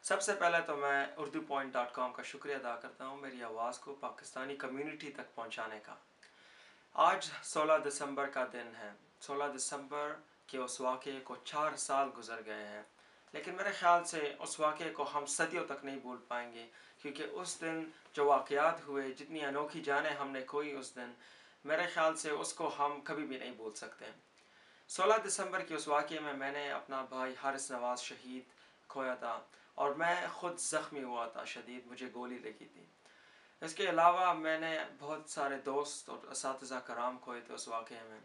سب سے پہلے تو میں urdupoint.com کا شکریہ ادا کرتا ہوں میری آواز کو پاکستانی کمیونٹی تک پہنچانے کا۔ آج 16 دسمبر کا دن ہے۔ 16 دسمبر کے اس واقعے کو 4 سال گزر گئے ہیں، لیکن میرے خیال سے اس واقعے کو ہم صدیوں تک نہیں بھول پائیں گے، کیونکہ اس دن جو واقعات ہوئے، جتنی انوکھی جانیں ہم نے کھوئی اس دن، میرے خیال سے اس کو ہم کبھی بھی نہیں بھول سکتے۔ 16 دسمبر کے اس واقعے میں نے اپنا بھائی حارث نواز شہید کھویا تھا، اور میں خود زخمی ہوا تھا، شدید مجھے گولی لگی تھی۔ اس کے علاوہ میں نے بہت سارے دوست اور اساتذہ کرام کھوئے تھے اس واقعے میں۔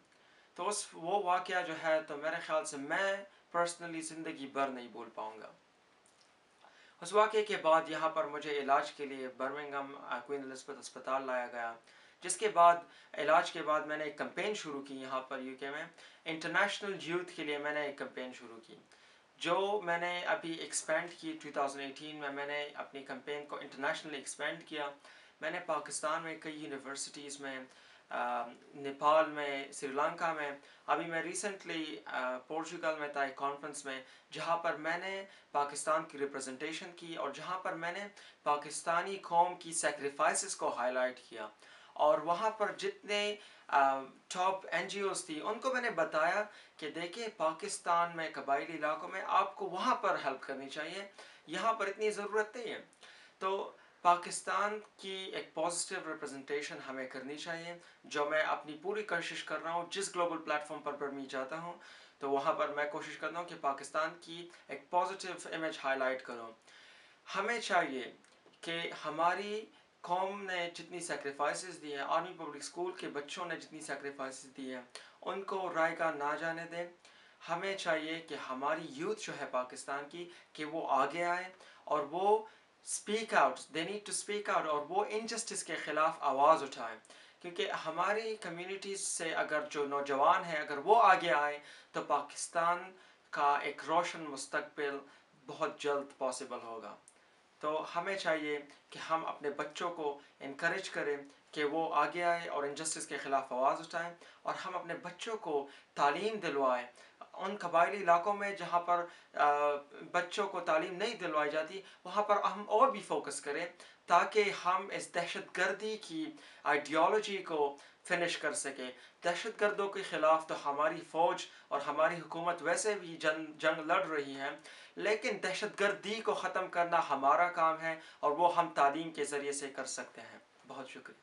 تو وہ واقعہ جو ہے تو میرے خیال سے میں پرسنلی زندگی بھر نہیں بھول پاؤں گا۔ اس واقعے کے بعد یہاں پر مجھے علاج کے لیے برمنگھم کوئین الزبتھ اسپتال لایا گیا، جس کے بعد علاج کے بعد میں نے ایک کمپین شروع کی یہاں پر یو کے میں، انٹرنیشنل یوتھ کے لیے میں نے ایک کمپین شروع کی، جو میں نے ابھی ایکسپینڈ کی 2018 میں نے اپنی کمپین کو انٹرنیشنلی ایکسپینڈ کیا۔ میں نے پاکستان میں کئی یونیورسٹیز میں، نیپال میں، سری لنکا میں، ابھی میں ریسنٹلی پورچوگل میں تھا ایک کانفرنس میں، جہاں پر میں نے پاکستان کی ریپرزنٹیشن کی اور جہاں پر میں نے پاکستانی قوم کی سیکریفائسز کو ہائی لائٹ کیا، اور وہاں پر جتنے ٹاپ این جی اوز تھی ان کو میں نے بتایا کہ دیکھیں پاکستان میں قبائلی علاقوں میں آپ کو وہاں پر ہیلپ کرنی چاہیے، یہاں پر اتنی ضرورت نہیں ہے۔ تو پاکستان کی ایک پازیٹیو ریپرزنٹیشن ہمیں کرنی چاہیے، جو میں اپنی پوری کوشش کر رہا ہوں۔ جس گلوبل پلیٹ فارم پر میں جاتا ہوں تو وہاں پر میں کوشش کرتا ہوں کہ پاکستان کی ایک پازیٹیو امیج ہائی لائٹ کروں۔ ہمیں چاہیے کہ ہماری قوم نے جتنی سیکریفائسز دی ہیں، آرمی پبلک اسکول کے بچوں نے جتنی سیکریفائسز دی ہیں، ان کو رائے کا نہ جانے دیں۔ ہمیں چاہیے کہ ہماری یوتھ جو ہے پاکستان کی، کہ وہ آگے آئے اور وہ speak out, they need to speak out, اور وہ انجسٹس کے خلاف آواز اٹھائیں، کیونکہ ہماری کمیونٹیز سے اگر جو نوجوان ہیں اگر وہ آگے آئیں تو پاکستان کا ایک روشن مستقبل بہت جلد پاسبل ہوگا۔ تو ہمیں چاہیے کہ ہم اپنے بچوں کو انکریج کریں کہ وہ آگے آئے اور انجسٹس کے خلاف آواز اٹھائیں، اور ہم اپنے بچوں کو تعلیم دلوائیں۔ ان قبائلی علاقوں میں جہاں پر بچوں کو تعلیم نہیں دلوائی جاتی، وہاں پر ہم اور بھی فوکس کریں تاکہ ہم اس دہشت گردی کی آئیڈیالوجی کو فنش کر سکیں۔ دہشت گردوں کے خلاف تو ہماری فوج اور ہماری حکومت ویسے بھی جنگ لڑ رہی ہے، لیکن دہشت گردی کو ختم کرنا ہمارا کام ہے، اور وہ ہم تعلیم کے ذریعے سے کر سکتے ہیں۔ بہت شکریہ۔